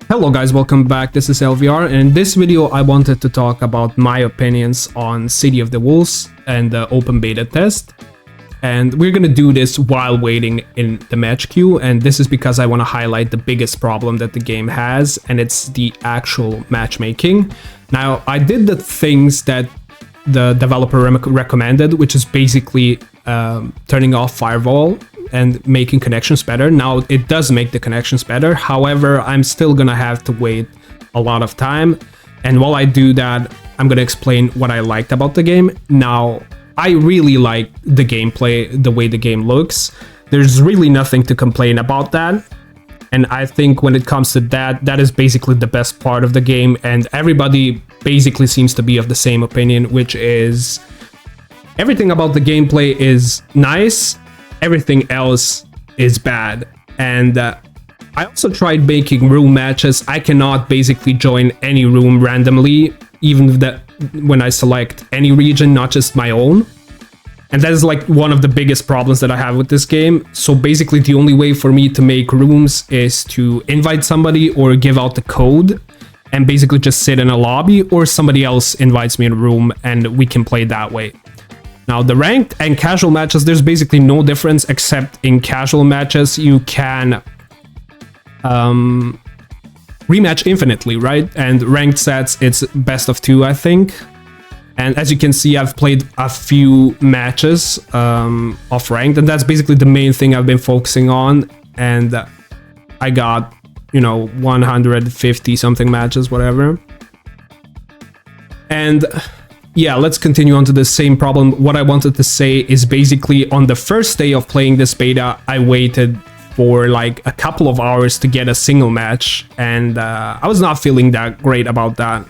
Hello guys, welcome back. This is LVR, and in this video I wanted to talk about my opinions on City of the Wolves and the open beta test. And we're gonna do this while waiting in the match queue, and this is because I want to highlight the biggest problem that the game has, and it's the actual matchmaking. Now, I did the things that the developer recommended, which is basically turning off firewall and making connections better. Now, it does make the connections better. However, I'm still gonna have to wait a lot of time. And while I do that, I'm gonna explain what I liked about the game. Now, I really like the gameplay, the way the game looks. There's really nothing to complain about that. And I think when it comes to that, that is basically the best part of the game. And everybody basically seems to be of the same opinion, which is everything about the gameplay is nice. Everything else is bad. And I also tried making room matches. I cannot basically join any room randomly, even that when I select any region, not just my own. And that is like one of the biggest problems that I have with this game. So basically the only way for me to make rooms is to invite somebody or give out the code and basically just sit in a lobby, or somebody else invites me in a room and we can play that way. Now, the ranked and casual matches, there's basically no difference, except in casual matches, you can rematch infinitely, right? And ranked sets, it's best of 2, I think. And as you can see, I've played a few matches of ranked, and that's basically the main thing I've been focusing on. And I got, 150 something matches, whatever. And yeah, let's continue on to the same problem. What I wanted to say is basically on the first day of playing this beta, I waited for like a couple of hours to get a single match, and I was not feeling that great about that.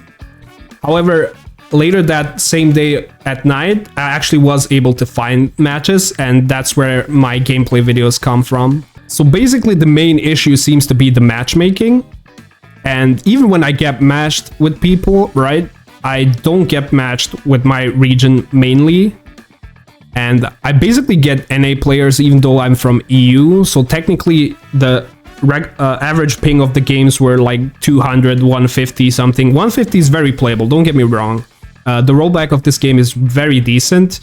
However, later that same day at night, I actually was able to find matches, and that's where my gameplay videos come from. So basically the main issue seems to be the matchmaking. And even when I get matched with people, right, I don't get matched with my region mainly, and I basically get NA players even though I'm from EU. So technically the average ping of the games were like 200, 150 something. 150 is very playable, don't get me wrong. The rollback of this game is very decent,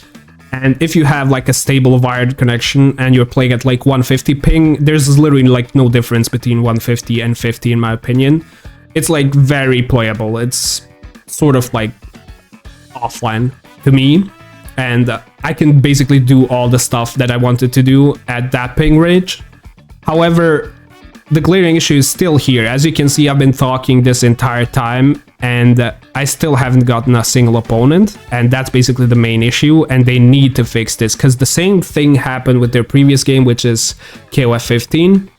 and if you have like a stable wired connection and you're playing at like 150 ping, there's literally like no difference between 150 and 50 in my opinion. It's like very playable. It's sort of like offline to me, and I can basically do all the stuff that I wanted to do at that ping range. However, the glaring issue is still here. As you can see, I've been talking this entire time, and I still haven't gotten a single opponent, and that's basically the main issue, and they need to fix this, because the same thing happened with their previous game, which is KOF 15.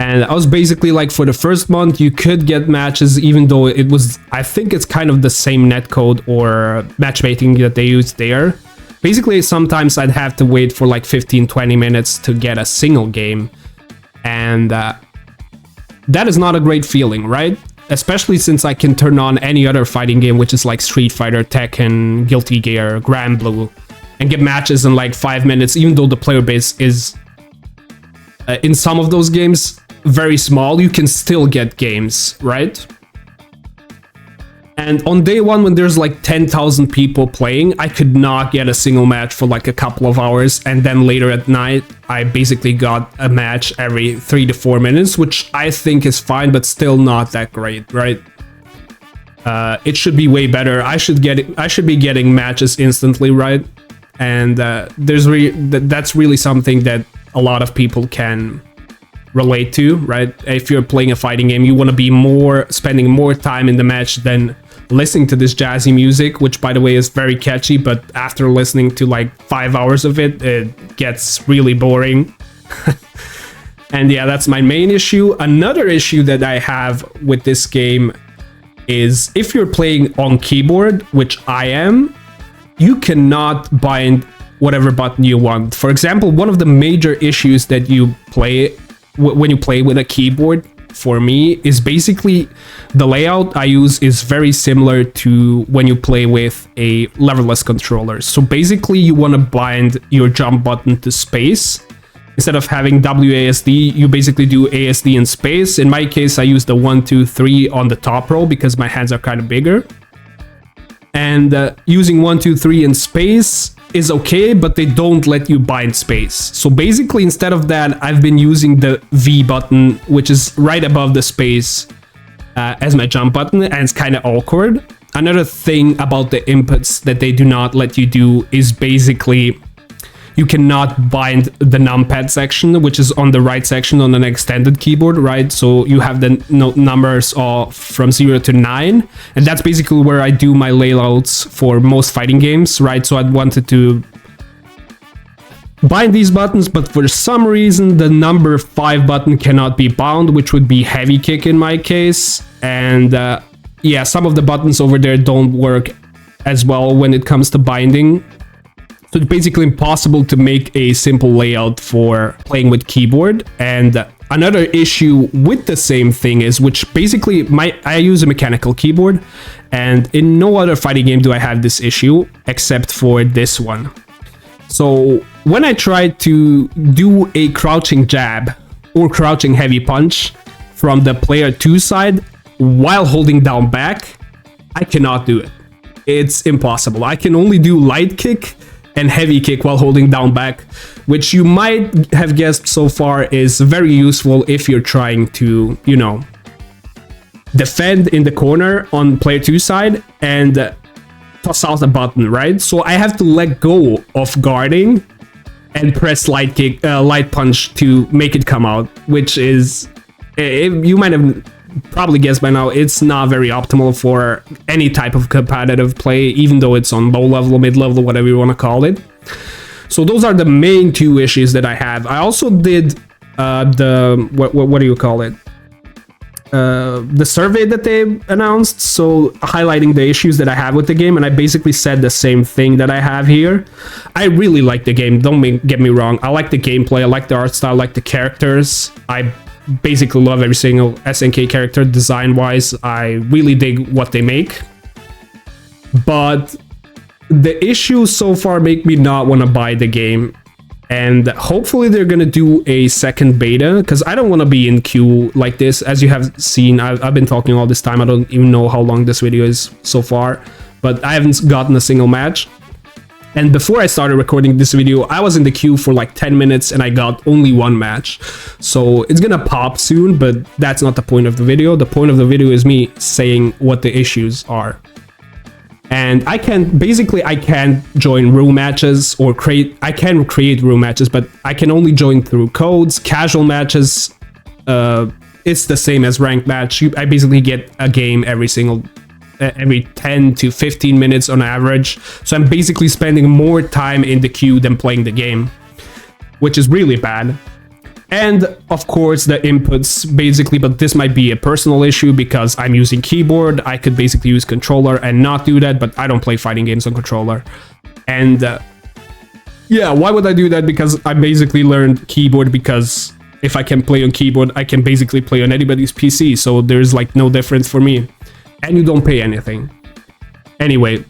And I was basically like, for the first month, you could get matches, even though it was, I think it's kind of the same netcode or matchmaking that they used there. Basically, sometimes I'd have to wait for like 15-20 minutes to get a single game. And that is not a great feeling, right? Especially since I can turn on any other fighting game, which is like Street Fighter, Tekken, Guilty Gear, Grand Blue, and get matches in like 5 minutes, even though the player base is, in some of those games, very small. You can still get games, right? And on day one, when there's like 10,000 people playing, I could not get a single match for like a couple of hours, and then later at night I basically got a match every 3 to 4 minutes, which I think is fine, but still not that great, right? It should be way better. I should be getting matches instantly, right? And that's really something that a lot of people can relate to, right? If you're playing a fighting game, you want to be spending more time in the match than listening to this jazzy music, which by the way is very catchy, but after listening to like 5 hours of it, it gets really boring. And yeah, that's my main issue. Another issue that I have with this game is if you're playing on keyboard, which I am, you cannot bind whatever button you want. For example, one of the major issues that you play when you play with a keyboard, for me, is basically the layout I use is very similar to when you play with a leverless controller. So basically you want to bind your jump button to space, instead of having WASD, you basically do ASD in space. In my case, I use the 1, 2, 3 on the top row because my hands are kind of bigger. And using 1, 2, 3 in space is okay, but they don't let you bind space. So basically, instead of that, I've been using the V button, which is right above the space, as my jump button, and it's kind of awkward. Another thing about the inputs that they do not let you do is basically you cannot bind the numpad section, which is on the right section on an extended keyboard, right? So you have the numbers from 0 to 9, and that's basically where I do my layouts for most fighting games, right? So I wanted to bind these buttons, but for some reason the number 5 button cannot be bound, which would be heavy kick in my case. And yeah, some of the buttons over there don't work as well when it comes to binding. So it's basically impossible to make a simple layout for playing with keyboard. And another issue with the same thing is, which basically I use a mechanical keyboard, and in no other fighting game do I have this issue except for this one. So when I try to do a crouching jab or crouching heavy punch from the player 2 side while holding down back, I cannot do it. It's impossible. I can only do light kick and heavy kick while holding down back, which you might have guessed so far is very useful if you're trying to, you know, defend in the corner on player 2 side and toss out a button, right? So I have to let go of guarding and press light kick, light punch to make it come out, which is, you might have probably guessed by now, it's not very optimal for any type of competitive play, even though it's on low level, mid level, whatever you want to call it. So those are the main 2 issues that I have. I also did what do you call it? The survey that they announced, so highlighting the issues that I have with the game, and I basically said the same thing that I have here. I really like the game, don't get me wrong. I like the gameplay, I like the art style, I like the characters. I basically love every single SNK character design wise. I really dig what they make, but the issues so far make me not want to buy the game. And hopefully they're gonna do a second beta, because I don't want to be in queue like this. As you have seen, I've been talking all this time. I don't even know how long this video is so far, but I haven't gotten a single match. And before I started recording this video, I was in the queue for like 10 minutes and I got only 1 match. So it's gonna pop soon, but that's not the point of the video. The point of the video is me saying what the issues are. And I can't join room matches or I can create room matches, but I can only join through codes. Casual matches, it's the same as ranked match. I basically get a game every 10 to 15 minutes on average. So I'm basically spending more time in the queue than playing the game, which is really bad. And of course the inputs basically, but this might be a personal issue because I'm using keyboard. I could basically use controller and not do that, but I don't play fighting games on controller. And yeah, why would I do that? Because I basically learned keyboard because if I can play on keyboard, I can basically play on anybody's PC. So there's like no difference for me. And you don't pay anything. Anyway,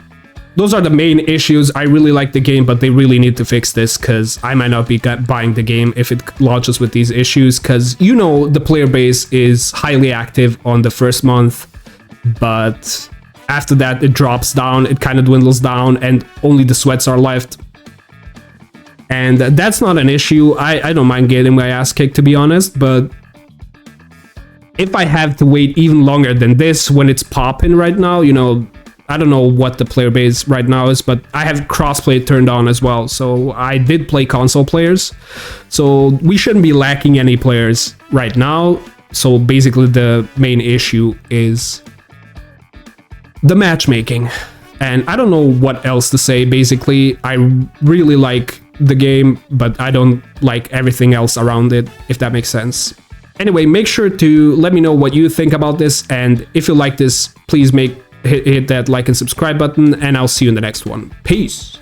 those are the main issues. I really like the game, but they really need to fix this because I might not be buying the game if it launches with these issues, because you know the player base is highly active on the first month, but after that it drops down, it kind of dwindles down, and only the sweats are left. And that's not an issue. I don't mind getting my ass kicked, to be honest, but if I have to wait even longer than this when it's popping right now, you know, I don't know what the player base right now is, but I have crossplay turned on as well. So I did play console players. So we shouldn't be lacking any players right now. So basically the main issue is the matchmaking. And I don't know what else to say. Basically, I really like the game, but I don't like everything else around it, if that makes sense. Anyway, make sure to let me know what you think about this. And if you like this, please hit that like and subscribe button, and I'll see you in the next one. Peace.